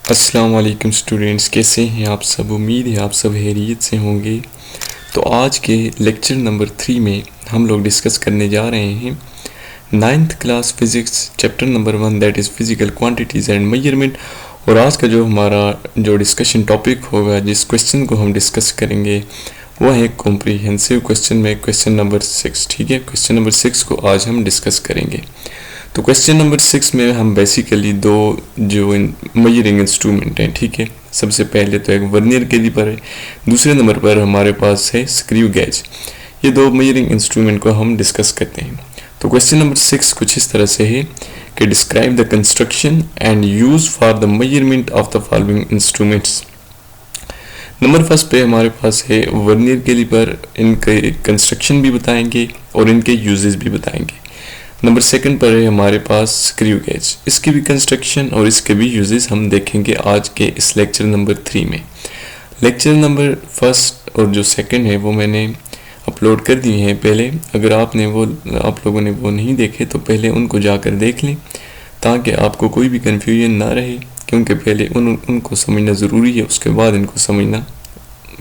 अस्सलाम वालेकुम स्टूडेंट्स, कैसे हैं आप सब। उम्मीद है आप सब खैरियत से होंगे। तो आज के लेक्चर नंबर 3 में हम लोग डिस्कस करने जा रहे हैं 9th class physics chapter number 1 that is physical quantities and measurement. और आज का जो हमारा डिस्कशन टॉपिक होगा, जिस क्वेश्चन को हम डिस्कस करेंगे वो है कॉम्प्रिहेंसिव क्वेश्चन में क्वेश्चन नंबर 6। ठीक है, क्वेश्चन नंबर 6 को आज हम डिस्कस करेंगे। तो क्वेश्चन नंबर 6 में हम बेसिकली दो जो मेजरिंग इंस्ट्रूमेंट हैं, ठीक है। सबसे पहले तो एक वर्नियर कैलिपर है, दूसरे नंबर पर हमारे पास है स्क्रू गेज। ये दो मेजरिंग इंस्ट्रूमेंट को हम डिस्कस करते हैं। तो क्वेश्चन नंबर 6 कुछ इस तरह से है कि describe the construction and use for the measurement of the following instruments. Number first पे हमारे पास है वर्नियर कैलिपर। इनके कंस्ट्रक्शन भी बताएंगे और इनके यूजेस भी बताएंगे। नंबर सेकंड पर है हमारे पास स्क्रू गेज। इसकी भी कंस्ट्रक्शन और इसके भी यूजेस हम देखेंगे आज के इस लेक्चर नंबर 3 में। लेक्चर नंबर फर्स्ट और जो सेकंड है वो मैंने अपलोड कर दिए हैं पहले। अगर आप लोगों ने वो नहीं देखे तो पहले उनको जाकर देख लें, ताकि आपको कोई भी कन्फ्यूजन ना रहे, क्योंकि पहले उनको समझना ज़रूरी है, उसके बाद इनको समझना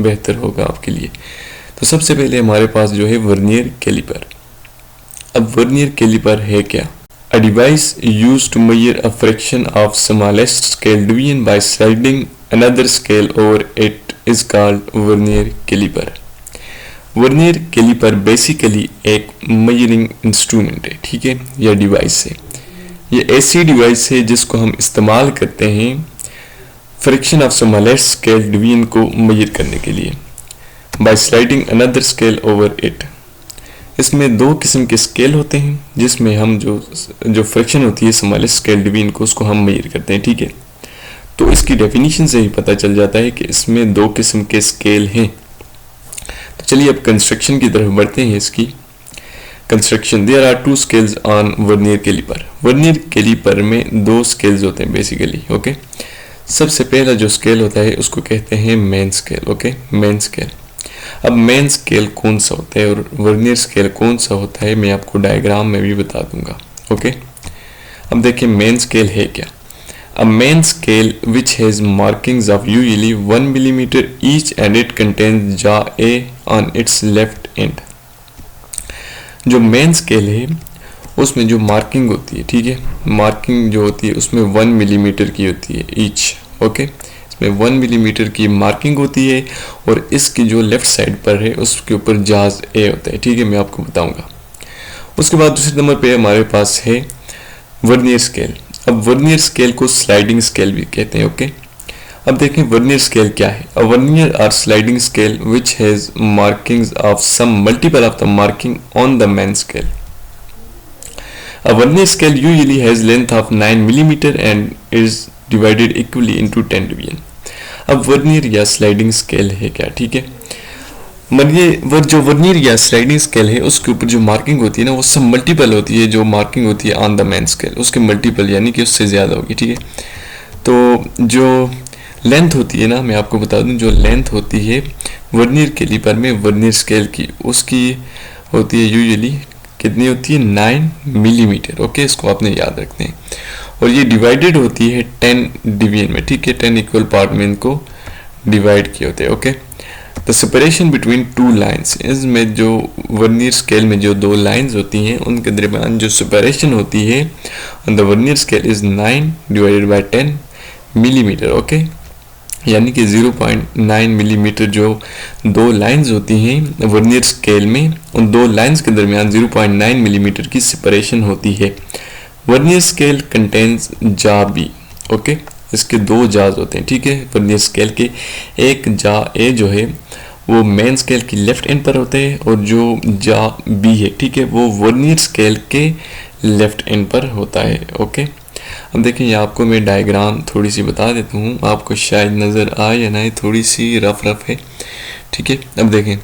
बेहतर होगा आपके लिए। तो सबसे पहले हमारे पास जो है वर्नियर कैलिपर। अब वर्नियर कैलिपर है क्या? A device used to measure a fraction of smallest scale division by sliding another scale over it is called vernier caliper. Vernier caliper basically एक मेजरिंग इंस्ट्रूमेंट है, ठीक है, या डिवाइस है। ये ऐसी डिवाइस है जिसको हम इस्तेमाल करते हैं fraction of smallest scale division को मेजर करने के लिए by sliding another scale over it. इसमें दो किस्म के स्केल होते हैं जिसमें हम जो फ्रैक्शन होती है स्मॉलेस्ट स्केल डिवीजन को, उसको हम मेजर करते हैं, ठीक है। तो इसकी डेफिनेशन से ही पता चल जाता है कि इसमें दो किस्म के स्केल हैं। तो चलिए अब कंस्ट्रक्शन की तरफ बढ़ते हैं। इसकी construction, there are 2 scales on vernier caliper. Vernier caliper में 2 स्केल्स होते हैं बेसिकली, ओके। सबसे पहला जो स्केल होता है उसको कहते हैं main scale, okay, main scale. अब मेन स्केल कौन सा होता है और वर्नियर स्केल कौन सा होता है मैं आपको डायग्राम में भी बता दूंगा, ओके। अब देखिए मेन स्केल है क्या। अ main scale which has markings of usually 1 millimetre each and it contains जा ए ऑन इट्स लेफ्ट एंड। जो मेन स्केल है उसमें जो मार्किंग होती है, ठीक है, मार्किंग जो होती है उसमें 1 मिलीमीटर की होती है ईच, ओके। इसमें 1 मिलीमीटर की मार्किंग होती है और इसकी जो लेफ्ट साइड पर है उसके ऊपर जाज ए होता है, ठीक है, मैं आपको बताऊंगा। उसके बाद दूसरे नंबर पे हमारे पास है वर्नियर स्केल। अब वर्नियर स्केल को स्लाइडिंग स्केल भी कहते हैं, ओके। अब देखें वर्नियर स्केल क्या है। A vernier are sliding scale which has markings of some multiple of the marking on the main scale. A vernier scale usually has length of 9 mm and is divided equally into 10 division। अब vernier या sliding scale है क्या, ठीक है। जो vernier या sliding scale है उसके ऊपर जो मार्किंग होती है ना वो सब मल्टीपल होती है। जो मार्किंग होती है ऑन द मेन स्केल उसके मल्टीपल, यानी कि उससे ज़्यादा होगी, ठीक है। तो जो लेंथ होती है ना, मैं आपको बता दूं, जो लेंथ होती है वर्नियर कैलिपर में वर्नियर स्केल की, उसकी होती है यूजुअली कितनी होती है 9 मिलीमीटर, ओके। इसको आपने याद रखते हैं। और ये डिवाइडेड होती है 10 डिवीजन में, ठीक है, 10 इक्वल पार्ट में इनको डिवाइड किए होते हैं, okay. The separation between 2 lines, इसमें जो वर्नियर स्केल में जो 2 लाइंस होती हैं उनके दरमियान जो सेपरेशन होती है on the vernier scale is 9 divided by 10 millimetre, okay. यानी कि 0.9 मिलीमीटर जो 2 लाइंस होती हैं वर्नियर स्केल में, उन 2 लाइंस के दरमियान 0.9 मिलीमीटर की सेपरेशन होती है। वर्नियर स्केल कंटेन्स जा बी, ओके। इसके 2 जाज होते हैं, ठीक है, वर्नियर स्केल के। एक जा ए जो है वो मेन स्केल की लेफ्ट एंड पर होते हैं और जो जा बी है, ठीक है, वो वर्नियर स्केल के लेफ्ट एंड पर होता है, ओके। अब देखें, ये आपको मैं डायग्राम थोड़ी सी बता देता हूँ, आपको शायद नज़र आए या नहीं, थोड़ी सी रफ है, ठीक है। अब देखें,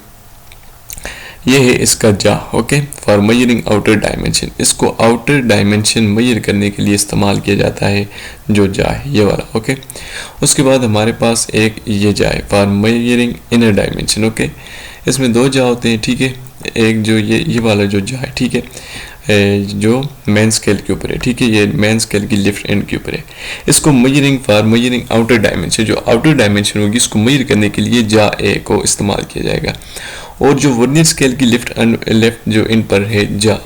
ये है इसका जा, okay, for measuring outer dimension. इसको आउटर डायमेंशन मेजर करने के लिए इस्तेमाल किया जाता है जो जा है, ये वाला, ओके। उसके बाद हमारे पास एक ये जा है for measuring inner dimension, okay. इसमें 2 जा होते हैं, ठीक है। एक जो ये वाला जो जा है, ठीक है, जो मेन स्केल के ऊपर है, ठीक है, ये मेन स्केल की लेफ्ट एंड के ऊपर है। इसको measuring for measuring outer dimension, जो आउटर डायमेंशन होगी इसको मेजर करने के लिए जा ए को इस्तेमाल किया जाएगा। और जो वर्नियर स्केल की लेफ्ट जो इन पर है जा,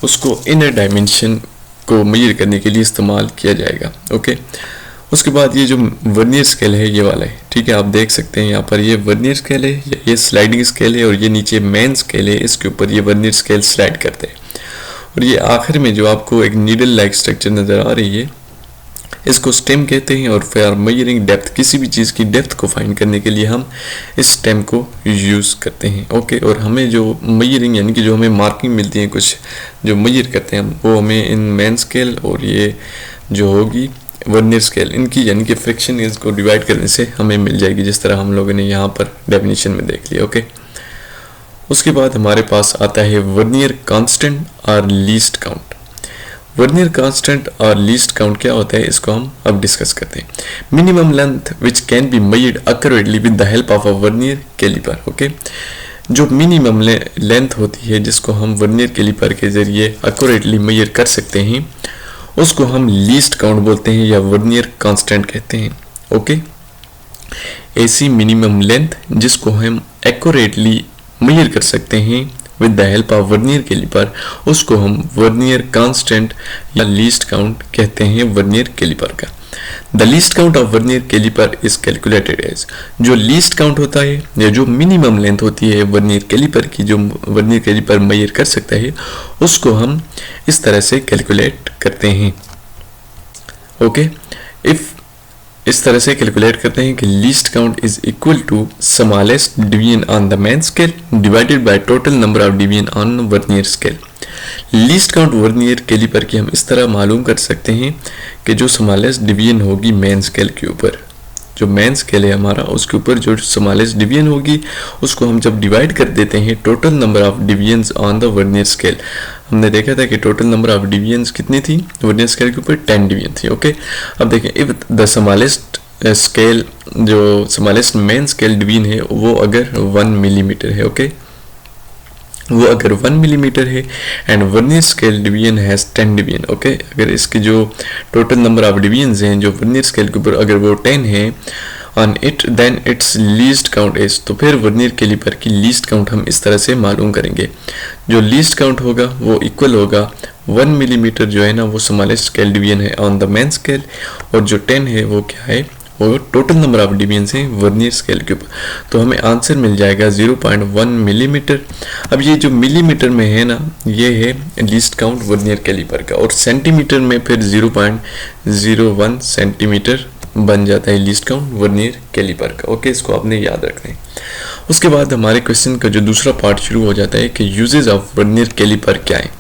उसको इनर डायमेंशन को मेजर करने के लिए इस्तेमाल किया जाएगा। ओके, उसके बाद ये जो वर्नियर स्केल है ये वाला है, ठीक है, आप देख सकते हैं यहाँ पर ये वर्नियर स्केल है, ये स्लाइडिंग स्केल है और ये नीचे मेन स्केल है, इसके ऊपर ये वर्नियर स्केल स्लाइड करते हैं। और ये आखिर में जो आपको एक नीडल लाइक स्ट्रक्चर नज़र आ रही है, इसको स्टेम कहते हैं। और फॉर मेजरिंग डेप्थ, किसी भी चीज़ की डेप्थ को फाइंड करने के लिए हम इस स्टेम को यूज़ करते हैं। ओके, और हमें जो मेजरिंग यानी कि जो हमें मार्किंग मिलती है, कुछ जो मेजर करते हैं हम, वो हमें इन मेन स्केल और ये जो होगी वर्नियर स्केल, इनकी यानी कि फ्रैक्शन इसको डिवाइड करने से हमें मिल जाएगी, जिस तरह हम लोगों ने यहाँ पर डेफिनेशन में देख लिया। ओके, उसके बाद हमारे पास आता है वर्नियर कांस्टेंट और लीस्ट काउंट। वर्नियर कांस्टेंट और लीस्ट काउंट क्या होता है, इसको हम अब डिस्कस करते हैं। Minimum length which can be measured accurately with the help of a vernier caliper. Okay, जो मिनिमम लेंथ होती है जिसको हम वर्नियर कैलिपर के जरिए एक्यूरेटली मेजर कर सकते हैं, उसको हम लीस्ट काउंट बोलते हैं या वर्नियर कांस्टेंट कहते हैं। ओके, ऐसी मिनिमम लेंथ जिसको हम एक्यूरेटली मेजर कर सकते हैं with the help of vernier caliper, उसको हम वर्नियर कांस्टेंट या लीस्ट काउंट कहते हैं वर्नियर कैलिपर का। The least count of vernier caliper is calculated as, जो लीस्ट काउंट होता है या जो मिनिमम लेंथ होती है वर्नियर कैलिपर की, जो वर्नियर कैलिपर मेजर कर सकता है, उसको हम इस तरह से कैलकुलेट करते हैं। ओके, इस तरह से कैलकुलेट करते हैं कि least count is equal to smallest division on the main scale divided by total number of division on vernier scale. Least count vernier caliper की हम इस तरह मालूम कर सकते हैं कि जो स्मॉलेस्ट डिवीजन होगी मेन स्केल के ऊपर, जो मेन स्केल है हमारा, उसके ऊपर जो स्मॉलेस्ट डिवीजन होगी उसको हम जब डिवाइड कर देते हैं total number of divisions on the vernier scale. हमने देखा था कि टोटल नंबर ऑफ डिवीजन्स कितनी थी वर्नियर स्केल के ऊपर, 10 डिवीजन थी। ओके, अब देखें, इफ द स्मॉलेस्ट स्केल, जो स्मॉलेस्ट मेन स्केल डिवीजन है वो अगर 1 मिलीमीटर है, ओके, वो अगर 1 मिलीमीटर है and vernier scale division has 10 division. Okay, अगर इसके जो टोटल नंबर ऑफ डिवीजन्स हैं जो वर्नियर स्केल के ऊपर अगर वो 10 है on it, then its least count is, तो फिर वर्नियर कैलिपर की लीस्ट काउंट हम इस तरह से मालूम करेंगे। जो लीस्ट काउंट होगा वो इक्वल होगा 1 मिलीमीटर जो है ना वो स्मॉलेस्ट स्केल डिवीजन है ऑन द मेन स्केल, और जो 10 है वो क्या है, वो टोटल नंबर ऑफ डिवीजन हैं वर्नियर स्केल के ऊपर। तो हमें आंसर मिल जाएगा 0.1 मिलीमीटर। अब ये जो मिलीमीटर में है ना, ये है लीस्ट काउंट वर्नियर कैलिपर का, और सेंटीमीटर में फिर 0.01 सेंटीमीटर बन जाता है लीस्ट काउंट वर्नियर कैलिपर का। ओके, इसको आपने याद रखना है। उसके बाद हमारे क्वेश्चन का जो दूसरा पार्ट शुरू हो जाता है कि यूजेज ऑफ वर्नियर कैलिपर क्या है,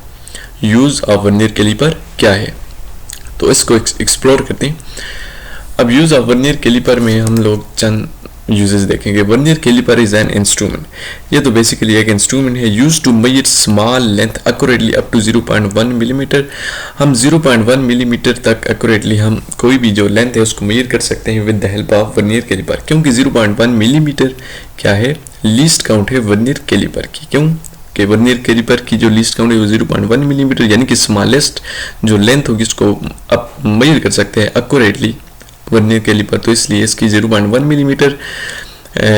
यूज ऑफ वर्नियर कैलिपर क्या है, तो इसको एक्सप्लोर करते हैं। अब यूज ऑफ वर्नियर कैलिपर में हम लोग चंद यूजेस देखेंगे। Vernier caliper is an instrument, ये तो बेसिकली एक इंस्ट्रूमेंट है use to measure small length accurately up to 0.1 millimetre. हम 0.1 मिलीमीटर तक एक्यूरेटली हम कोई भी जो लेंथ है उसको मेजर कर सकते हैं with the help of vernier caliper, क्योंकि 0.1 मिलीमीटर क्या है, लीस्ट काउंट है वर्नियर कैलिपर की। क्यों कि वर्नियर कैलिपर की जो लीस्ट काउंट है वो 0.1 मिलीमीटर यानी कि स्मॉलेस्ट जो लेंथ होगी उसको आप मेजर कर सकते हैं एक्यूरेटली वर्नियर कैलिपर, तो इसलिए इसकी 0.1 मिलीमीटर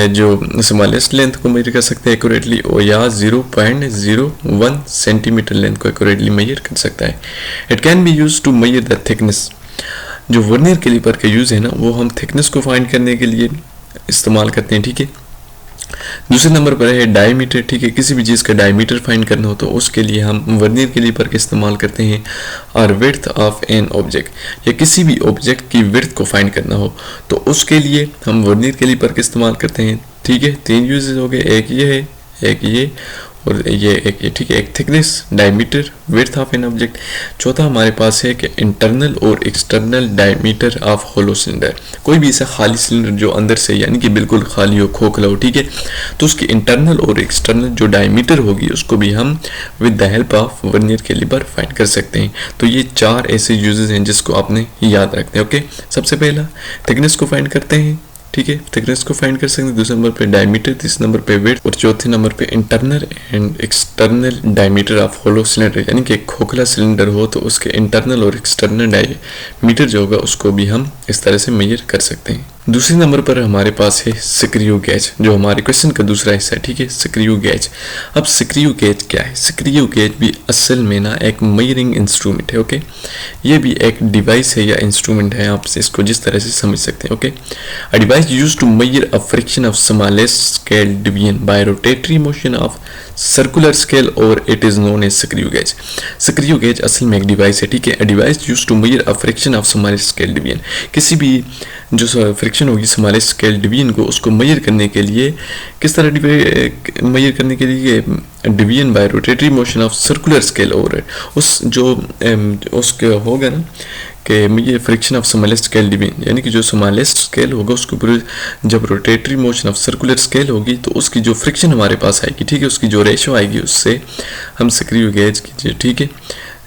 जो स्मॉलेस्ट लेंथ को मेजर कर सकते हैं एक्यूरेटली, और या 0.01 सेंटीमीटर लेंथ को एक्यूरेटली मेजर कर सकता है। It can be use to measure the thickness, जो वर्नियर कैलिपर का यूज है ना वो हम थिकनेस को फाइंड करने के लिए इस्तेमाल करते हैं। ठीक है, दूसरे नंबर पर है डायमीटर। ठीक है, किसी भी चीज़ का डायमीटर फाइंड करना हो तो उसके लिए हम वर्नियर कैलिपर का इस्तेमाल करते हैं। और विड्थ ऑफ एन ऑब्जेक्ट, या किसी भी ऑब्जेक्ट की विड्थ को फाइंड करना हो तो उसके लिए हम वर्नियर कैलिपर का इस्तेमाल करते हैं। ठीक है, 3 यूजेस हो गए, एक ये है, एक ये और ये एक ये। ठीक है, एक thickness, diameter, width of an object. चौथा हमारे पास है कि इंटरनल और external diameter of hollow cylinder. कोई भी ऐसा खाली सिलेंडर जो अंदर से यानी कि बिल्कुल खाली हो, खोखला हो, ठीक है, तो उसकी इंटरनल और एक्सटर्नल जो डायमीटर होगी उसको भी हम with the help of vernier caliper find कर सकते हैं। तो ये 4 ऐसे यूजेस हैं जिसको आपने याद रखते हैं। ओके, सबसे पहला थिकनेस को फाइंड करते हैं, ठीक है, थिकनेस को फाइंड कर सकते हैं। दूसरे नंबर पे डायमीटर, तीसरे नंबर पे वेट और चौथे नंबर पे internal and external diameter of hollow cylinder, यानी कि एक खोखला सिलेंडर हो तो उसके इंटरनल और एक्सटर्नल डायमीटर जो होगा उसको भी हम इस तरह से मेजर कर सकते हैं। दूसरे नंबर पर हमारे पास है स्क्रू गेज, जो हमारे क्वेश्चन का दूसरा हिस्सा है। ठीक है, स्क्रू गेज। अब स्क्रू गेज क्या है? स्क्रू गेज भी असल में ना एक मेजरिंग इंस्ट्रूमेंट है। ओके, ये भी एक डिवाइस है या इंस्ट्रूमेंट है, आप इसको जिस तरह से समझ सकते हैं। Okay, a device used to measure a friction of smallest scale division by rotatory motion of circular scale और it is known as screw gauge. Screw gauge असल में एक डिवाइस है। ठीक है, a device used to measure a friction of smallest scale division, किसी भी जो फ्रिक्शन होगी स्मॉलेस्ट स्केल डिवीजन को, उसको मेजर करने के लिए किस तरह मेजर करने के लिए division by rotatory motion of circular scale और उस जो उसके होगा ना कि ये friction of smallest scale division, यानी कि जो स्मॉलेस्ट स्केल होगा उसके ऊपर जब rotatory motion of circular scale होगी तो उसकी जो फ्रिक्शन हमारे पास आएगी, ठीक है, उसकी जो रेशो आएगी उससे हम स्क्रू गेज की, ठीक है,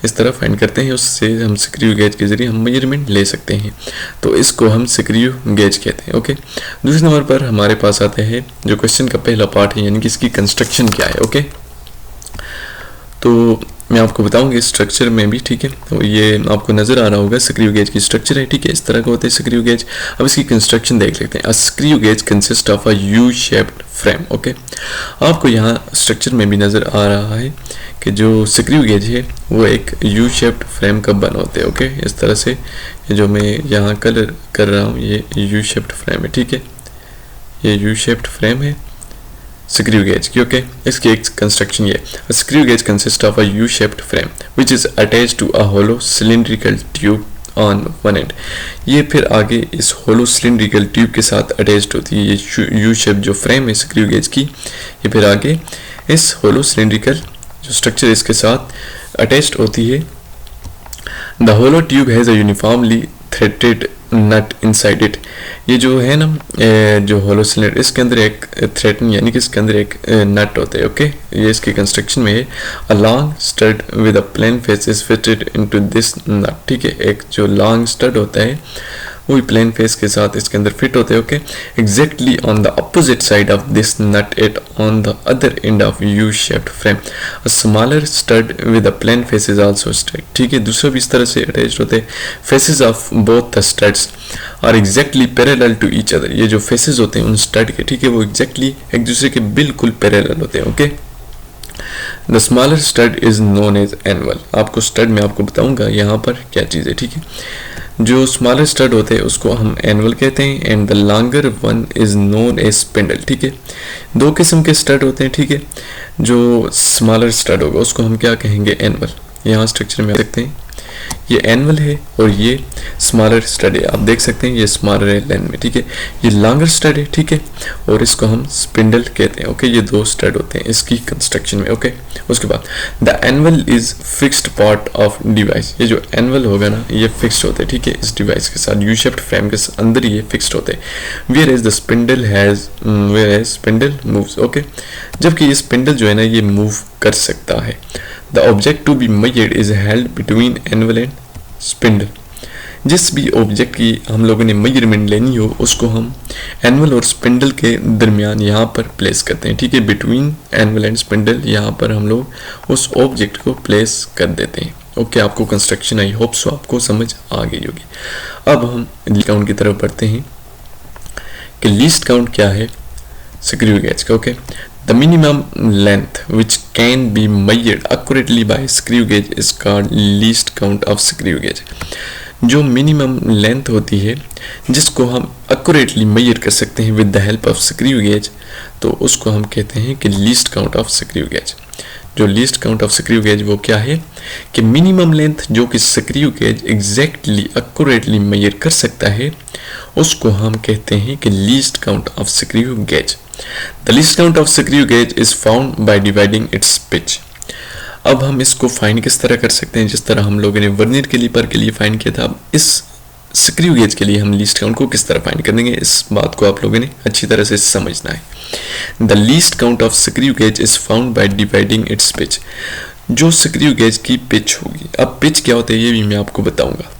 इस तरह फाइंड करते हैं, उससे हम स्क्रू गेज के जरिए हम मेजरमेंट ले सकते हैं, तो इसको हम स्क्रू गेज कहते हैं। ओके, दूसरे नंबर पर हमारे पास आते हैं जो क्वेश्चन का पहला पार्ट है, यानी कि इसकी कंस्ट्रक्शन क्या है। ओके, तो मैं आपको बताऊंगी स्ट्रक्चर में भी, ठीक है, तो ये आपको नजर आ रहा होगा स्क्रू गेज की स्ट्रक्चर है। ठीक है, इस तरह का होता है स्क्रू गेज। अब इसकी कंस्ट्रक्शन देख लेते हैं। A screw gauge consist of a U shaped frame. Okay, आपको यहाँ स्ट्रक्चर में भी नजर आ रहा है कि जो स्क्रू गेज है वो एक यू शेप्ड फ्रेम का बन होते हैं। ओके, इस तरह से जो मैं यहाँ कलर कर रहा हूँ ये यू शेप्ड फ्रेम है। ठीक है, ये यू शेप्ड फ्रेम है स्क्रू गेज की। ओके, इसकी एक कंस्ट्रक्शन ये, screw gauge consist of a U shaped frame which is attached to a hollow cylindrical tube on one end. ये फिर आगे इस होलो सिलिंड्रिकल ट्यूब के साथ अटैच्ड होती है। ये यू शेप जो फ्रेम है स्क्रू गेज की, ये फिर आगे इस होलो सिलिंड्रिकल जो स्ट्रक्चर इसके साथ अटैच्ड होती है। The hollow tube has a uniformly threaded nut inside it. ये जो है ना जो होलो सिलेंडर, इसके अंदर एक थ्रेडन यानी कि इसके अंदर एक नट होता है। ओके, ये इसकी कंस्ट्रक्शन में है। A long stud with a plane face is fitted into this nut. ठीक है, एक जो लॉन्ग स्टड होता है वो प्लेन फेस के साथ इसके अंदर फिट होते हैं। Okay, exactly on the opposite side of this nut it on the other end of U shaped frame a smaller stud with a plane face is also stud. ठीक है, दूसरा भी इस तरह से अटैच्ड होते हैं। Faces of both the studs are exactly parallel to each other. ये जो फेसेस होते हैं उन स्टड के, ठीक है, वो एग्जैक्टली एक दूसरे के बिल्कुल पैरेलल होते हैं। Okay, the smaller stud is known as anvil. आपको स्टड में आपको बताऊंगा यहाँ पर क्या चीज़ है। ठीक है, जो स्मॉलर स्टड होते हैं उसको हम एनुअल कहते हैं and the longer one is known as spindle. ठीक है, दो किस्म के स्टड होते हैं। ठीक है, जो स्मॉलर स्टड होगा उसको हम क्या कहेंगे? एनुअल। यहाँ स्ट्रक्चर में देखते हैं ये एनुअल है और ये स्मॉलर स्टड है। आप देख सकते हैं ये स्मॉलर है लेंथ में। ठीक है, ये लॉन्गर स्टड है। ठीक है, और इसको हम स्पिंडल कहते हैं। ओके, ये दो स्टड होते हैं इसकी कंस्ट्रक्शन में। ओके, उसके बाद the annual is fixed part of device. ये जो एनुअल होगा ना ये फिक्स्ड होते हैं। ठीक है, इस डिवाइस के साथ यू शेप्ड फ्रेम के अंदर ये फिक्स्ड होते हैं। Whereas the spindle has whereas spindle moves. Okay, जबकि ये स्पिंडल जो है ना ये मूव कर सकता है। The object to be measured is held between anvil and spindle. जिस भी ऑब्जेक्ट की हम लोगों ने मेजरमेंट लेनी हो उसको हम एनुअल और स्पिंडल के दरमियान यहाँ पर प्लेस करते हैं। ठीक है, बिटवीन एनुअल एंड स्पिंडल यहाँ पर हम लोग उस ऑब्जेक्ट को प्लेस कर देते हैं। ओके, आपको कंस्ट्रक्शन आई होप सो आपको समझ आ गई होगी। अब हम लीस्ट काउंट की तरफ बढ़ते हैं कि लीस्ट काउंट क्या है स्क्रू गेज का। Okay, the minimum length which can be measured accurately by screw gauge is called least count of screw gauge। जो मिनिमम लेंथ होती है जिसको हम एक्यूरेटली मेजर कर सकते हैं with the help of screw gauge, तो उसको हम कहते हैं कि least count of screw gauge. जो least count of screw gauge वो क्या है कि मिनिमम लेंथ जो कि screw gauge exactly accurately measure कर सकता है उसको हम कहते हैं कि least count of screw gauge. The least count of screw gauge is found by dividing it's pitch. अब हम इसको फाइंड किस तरह कर सकते हैं? जिस तरह हम लोगों ने वर्नियर कैलिपर के लिए फाइंड किया था, अब इस स्क्रू गेज के लिए हम लीस्ट काउंट को किस तरह फाइंड करेंगे, इस बात को आप लोगों ने अच्छी तरह से समझना है। The least count of screw gauge is found by dividing it's pitch. जो स्क्रू गेज की पिच होगी, अब पिच क्या होता है ये भी मैं आपको बताऊंगा।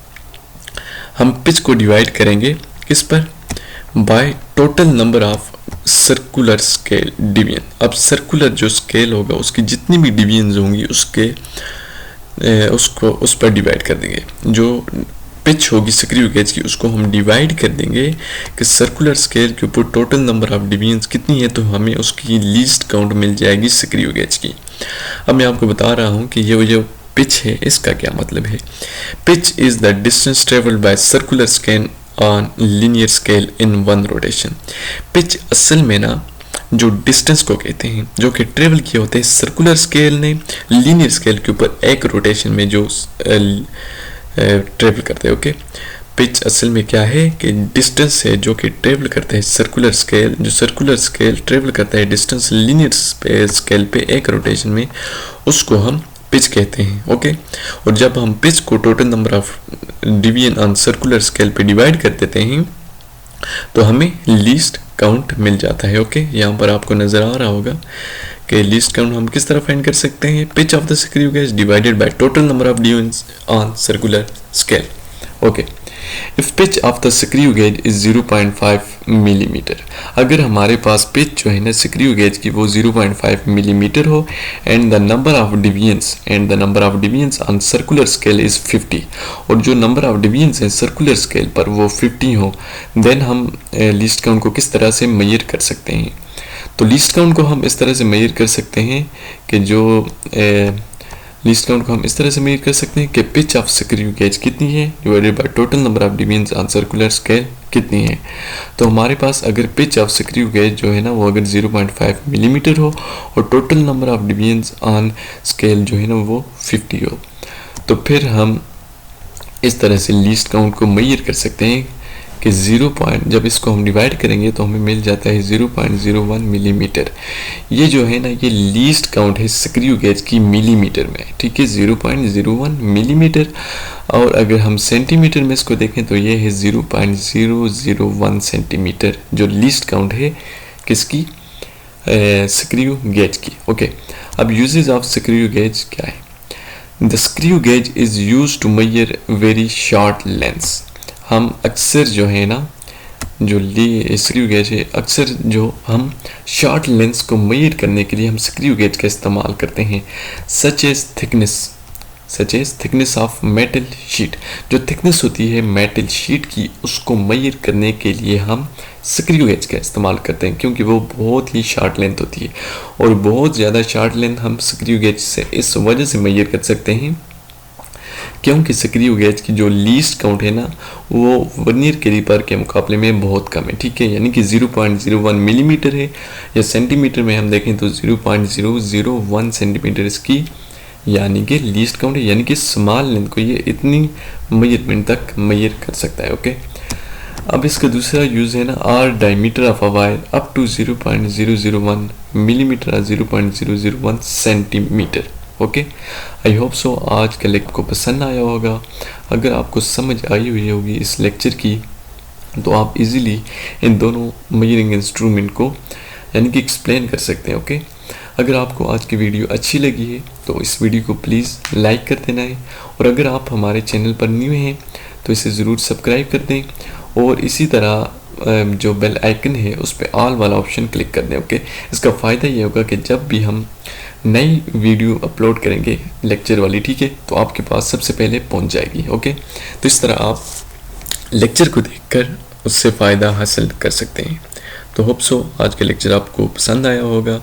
हम पिच को डिवाइड करेंगे किस पर? Bye total number of circular scale division. अब सर्कुलर जो स्केल होगा उसकी जितनी भी डिवीजन होंगी उसको उस पर डिवाइड कर देंगे। जो पिच होगी स्क्रू गेज की उसको हम डिवाइड कर देंगे कि सर्कुलर स्केल के ऊपर टोटल नंबर ऑफ डिवीजन कितनी है, तो हमें उसकी लीस्ट काउंट मिल जाएगी स्क्रू गेज की। अब मैं आपको बता रहा हूँ कि ये जो पिच है इसका क्या मतलब है। Pitch is the distance travelled by circular scale on linear scale in one rotation. Pitch असल में ना जो डिस्टेंस को कहते हैं जो कि ट्रेवल किए होते हैं सर्कुलर स्केल ने लीनियर स्केल के ऊपर एक रोटेशन में जो ट्रेवल करते हैं। ओके, पिच असल में क्या है कि डिस्टेंस है जो कि ट्रेवल करते हैं सर्कुलर स्केल, जो सर्कुलर स्केल ट्रेवल करता है डिस्टेंस लीनियर स्केल पे एक रोटेशन में, उसको हम पिच कहते हैं। ओके, और जब हम पिच को total number of division on circular scale पे डिवाइड कर देते हैं तो हमें लीस्ट काउंट मिल जाता है। ओके, यहाँ पर आपको नजर आ रहा होगा कि लीस्ट काउंट हम किस तरह फाइंड कर सकते हैं। Pitch of the screw gauge divided by total number of division on circular scale. Okay, if pitch of the screw gauge is 0.5 millimetre, अगर हमारे पास पिच जो है ना स्क्रू गेज की वो 0.5 मिलीमीटर हो and the number of divisions on circular scale is 50, और जो नंबर ऑफ डिवीजन्स हैं सर्कुलर स्केल पर वो 50 हो, देन हम लीस्ट काउंट को किस तरह से मेजर कर सकते हैं। तो लीस्ट काउंट को हम इस तरह से मेजर कर सकते हैं कि लीस्ट काउंट को हम इस तरह से मेजर कर सकते हैं कि पिच ऑफ स्क्रू गेज कितनी है divided by total number of divisions on circular scale कितनी है। तो हमारे पास अगर पिच ऑफ स्क्रू गेज जो है ना वो अगर 0.5 मिलीमीटर हो और total number of divisions on scale जो है ना वो 50 हो, तो फिर हम इस तरह से लीस्ट काउंट को मेजर कर सकते हैं कि जब इसको हम डिवाइड करेंगे तो हमें मिल जाता है 0.01 मिलीमीटर। ये जो है ना ये लीस्ट काउंट है स्क्रू गेज की मिलीमीटर में, ठीक है, 0.01 मिलीमीटर। और अगर हम सेंटीमीटर में इसको देखें तो ये है 0.001 सेंटीमीटर, जो लीस्ट काउंट है किसकी, स्क्रू गेज की। ओके, अब यूजेस ऑफ स्क्रू गेज क्या है। The screw gauge is used to measure very short lengths. हम अक्सर जो है ना जो स्क्रू गेज है अक्सर जो हम शॉर्ट लेंस को मेजर करने के लिए हम स्क्रू गेज का इस्तेमाल करते हैं। Such as thickness of metal sheet, जो थिकनेस होती है मेटल शीट की उसको मेजर करने के लिए हम स्क्रू गेज का इस्तेमाल करते हैं, क्योंकि वो बहुत ही शॉर्ट लेंथ होती है और बहुत ज़्यादा शॉर्ट लेंथ हम स्क्रू गेज से इस वजह से मेजर कर सकते हैं क्योंकि स्क्रू गेज की जो लीस्ट काउंट है ना वो वर्नियर कैलिपर के मुकाबले में बहुत कम है, ठीक है, यानी कि 0.01 मिलीमीटर है, या सेंटीमीटर में हम देखें तो 0.001 सेंटीमीटर इसकी यानी कि लीस्ट काउंट है, यानी कि स्मॉल लेंथ को ये इतनी मेजरमेंट तक मेजर कर सकता है। ओके, अब इसका दूसरा यूज़ है ना or diameter of a wire up to 0.001 millimetre और 0.001 centimetre. Okay, I hope so आज का लेक्चर को पसंद आया होगा। अगर आपको समझ आई हुई होगी इस लेक्चर की तो आप इजीली इन दोनों मेजरिंग इंस्ट्रूमेंट को यानी कि एक्सप्लेन कर सकते हैं। ओके, अगर आपको आज की वीडियो अच्छी लगी है तो इस वीडियो को प्लीज़ लाइक कर देना है, और अगर आप हमारे चैनल पर न्यू हैं तो इसे ज़रूर सब्सक्राइब कर दें, और इसी तरह जो बेल आइकन है उस पर ऑल वाला ऑप्शन क्लिक कर दें। ओके, इसका फ़ायदा ये होगा कि जब भी हम नई वीडियो अपलोड करेंगे लेक्चर वाली, ठीक है, तो आपके पास सबसे पहले पहुंच जाएगी। ओके, तो इस तरह आप लेक्चर को देखकर उससे फ़ायदा हासिल कर सकते हैं। तो होप सो आज का लेक्चर आपको पसंद आया होगा।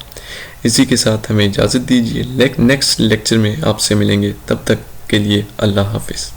इसी के साथ हमें इजाज़त दीजिए, नेक्स्ट लेक्चर में आपसे मिलेंगे, तब तक के लिए अल्लाह हाफिज़।